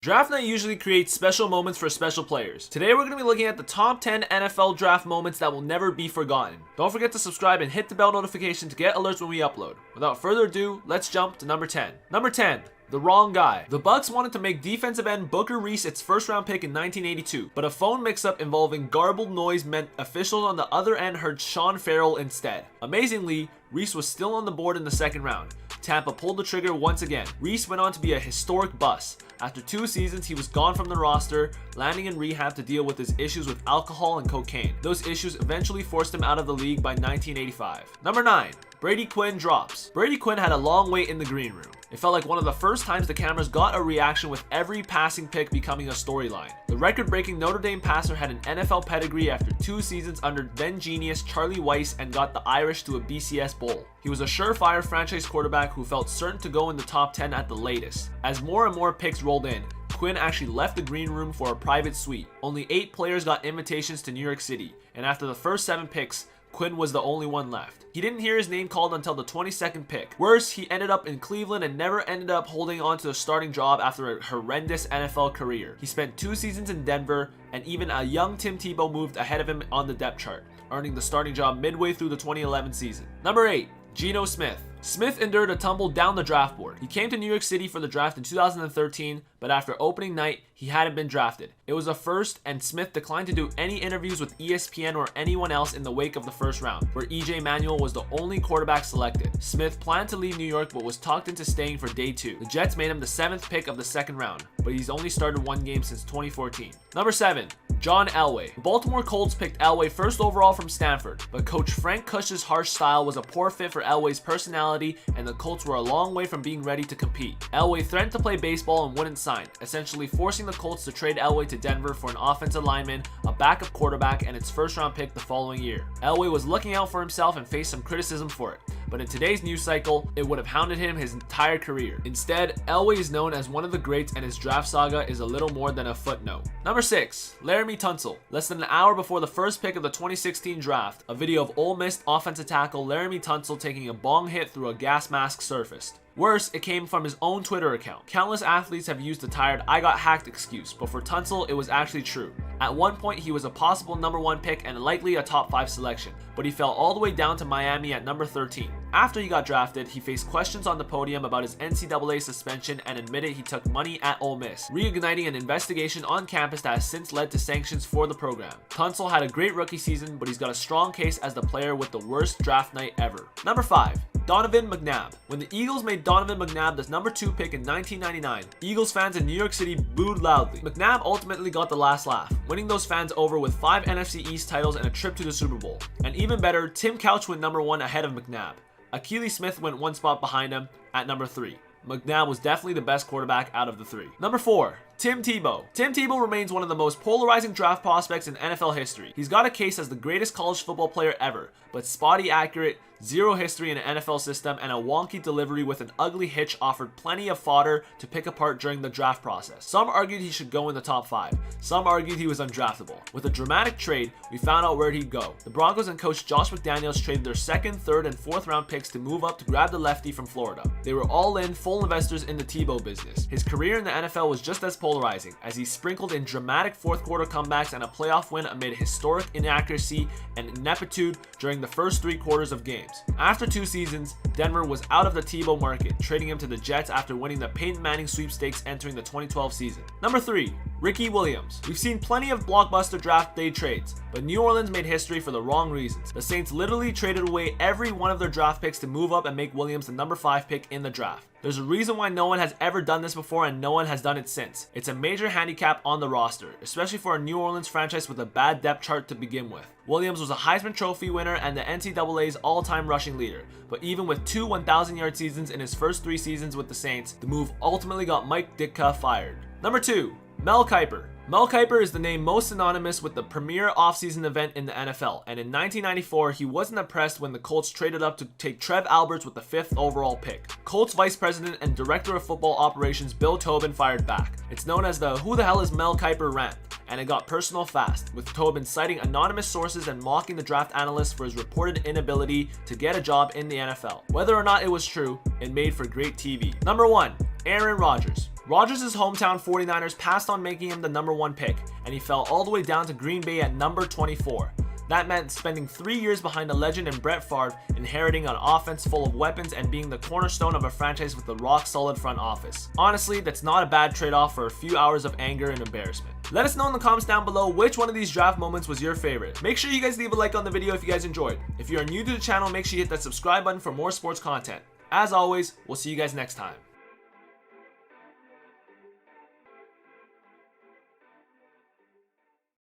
Draft night usually creates special moments for special players. Today we're going to be looking at the top 10 NFL draft moments that will never be forgotten. Don't forget to subscribe and hit the bell notification to get alerts when we upload. Without further ado, let's jump to number 10. Number 10. The wrong guy. The Bucks wanted to make defensive end Booker Reese its first round pick in 1982, but a phone mix-up involving garbled noise meant officials on the other end heard Sean Farrell instead. Amazingly, Reese was still on the board in the second round. Tampa pulled the trigger once again. Reese went on to be a historic bust. After 2 seasons, he was gone from the roster, landing in rehab to deal with his issues with alcohol and cocaine. Those issues eventually forced him out of the league by 1985. Number 9. Brady Quinn drops. Brady Quinn had a long wait in the green room. It felt like one of the first times the cameras got a reaction, with every passing pick becoming a storyline. The record-breaking Notre Dame passer had an NFL pedigree after 2 seasons under then genius Charlie Weis and got the Irish to a BCS bowl. He was a surefire franchise quarterback who felt certain to go in the top 10 at the latest. As more and more picks rolled in, Quinn actually left the green room for a private suite. Only 8 players got invitations to New York City, and after the first 7 picks, Quinn was the only one left. He didn't hear his name called until the 22nd pick. Worse, he ended up in Cleveland and never ended up holding on to the starting job after a horrendous NFL career. He spent 2 seasons in Denver, and even a young Tim Tebow moved ahead of him on the depth chart, earning the starting job midway through the 2011 season. Number 8. Geno Smith. Smith endured a tumble down the draft board. He came to New York City for the draft in 2013, but after opening night, he hadn't been drafted. It was a first, and Smith declined to do any interviews with ESPN or anyone else in the wake of the first round, where EJ Manuel was the only quarterback selected. Smith planned to leave New York but was talked into staying for day 2. The Jets made him the 7th pick of the second round, but he's only started 1 game since 2014. Number 7. John Elway. The Baltimore Colts picked Elway first overall from Stanford, but coach Frank Cush's harsh style was a poor fit for Elway's personality, and the Colts were a long way from being ready to compete. Elway threatened to play baseball and wouldn't sign, essentially forcing the Colts to trade Elway to Denver for an offensive lineman, a backup quarterback, and its first round pick the following year. Elway was looking out for himself and faced some criticism for it, but in today's news cycle, it would have hounded him his entire career. Instead, Elway is known as one of the greats, and his draft saga is a little more than a footnote. Number 6. Laramie Tunsil. Less than an hour before the first pick of the 2016 draft, a video of Ole Miss offensive tackle Laramie Tunsil taking a bong hit through a gas mask surfaced. Worse, it came from his own Twitter account. Countless athletes have used the tired "I got hacked" excuse, but for Tunsil, it was actually true. At one point, he was a possible number 1 pick and likely a top 5 selection, but he fell all the way down to Miami at number 13. After he got drafted, he faced questions on the podium about his NCAA suspension and admitted he took money at Ole Miss, reigniting an investigation on campus that has since led to sanctions for the program. Tunsil had a great rookie season, but he's got a strong case as the player with the worst draft night ever. Number 5. Donovan McNabb. When the Eagles made Donovan McNabb the number 2 pick in 1999, Eagles fans in New York City booed loudly. McNabb ultimately got the last laugh, winning those fans over with 5 NFC East titles and a trip to the Super Bowl. And even better, Tim Couch went number 1 ahead of McNabb. Akili Smith went 1 spot behind him at number 3. McNabb was definitely the best quarterback out of the 3. Number 4. Tim Tebow. Tim Tebow remains one of the most polarizing draft prospects in NFL history. He's got a case as the greatest college football player ever, but spotty accurate, zero history in an NFL system, and a wonky delivery with an ugly hitch offered plenty of fodder to pick apart during the draft process. Some argued he should go in the top 5. Some argued he was undraftable. With a dramatic trade, we found out where he'd go. The Broncos and coach Josh McDaniels traded their 2nd, 3rd, and 4th round picks to move up to grab the lefty from Florida. They were all in, full investors in the Tebow business. His career in the NFL was just as polarizing, as he sprinkled in dramatic 4th quarter comebacks and a playoff win amid historic inaccuracy and ineptitude during the first 3 quarters of games. After 2 seasons, Denver was out of the Tebow market, trading him to the Jets after winning the Peyton Manning sweepstakes entering the 2012 season. Number 3. Ricky Williams. We've seen plenty of blockbuster draft day trades, but New Orleans made history for the wrong reasons. The Saints literally traded away every one of their draft picks to move up and make Williams the number 5 pick in the draft. There's a reason why no one has ever done this before, and no one has done it since. It's a major handicap on the roster, especially for a New Orleans franchise with a bad depth chart to begin with. Williams was a Heisman Trophy winner and the NCAA's all-time rushing leader, but even with 2 1,000-yard seasons in his first 3 seasons with the Saints, the move ultimately got Mike Ditka fired. Number 2. Mel Kiper. Mel Kiper is the name most synonymous with the premier offseason event in the NFL, and in 1994, he wasn't impressed when the Colts traded up to take Trev Alberts with the 5th overall pick. Colts Vice President and Director of Football Operations Bill Tobin fired back. It's known as the "Who the hell is Mel Kiper" rant, and it got personal fast, with Tobin citing anonymous sources and mocking the draft analyst for his reported inability to get a job in the NFL. Whether or not it was true, it made for great TV. Number 1. Aaron Rodgers. Rodgers' hometown 49ers passed on making him the number 1 pick, and he fell all the way down to Green Bay at number 24. That meant spending 3 years behind a legend in Brett Favre, inheriting an offense full of weapons and being the cornerstone of a franchise with a rock-solid front office. Honestly, that's not a bad trade-off for a few hours of anger and embarrassment. Let us know in the comments down below which one of these draft moments was your favorite. Make sure you guys leave a like on the video if you guys enjoyed. If you are new to the channel, make sure you hit that subscribe button for more sports content. As always, we'll see you guys next time.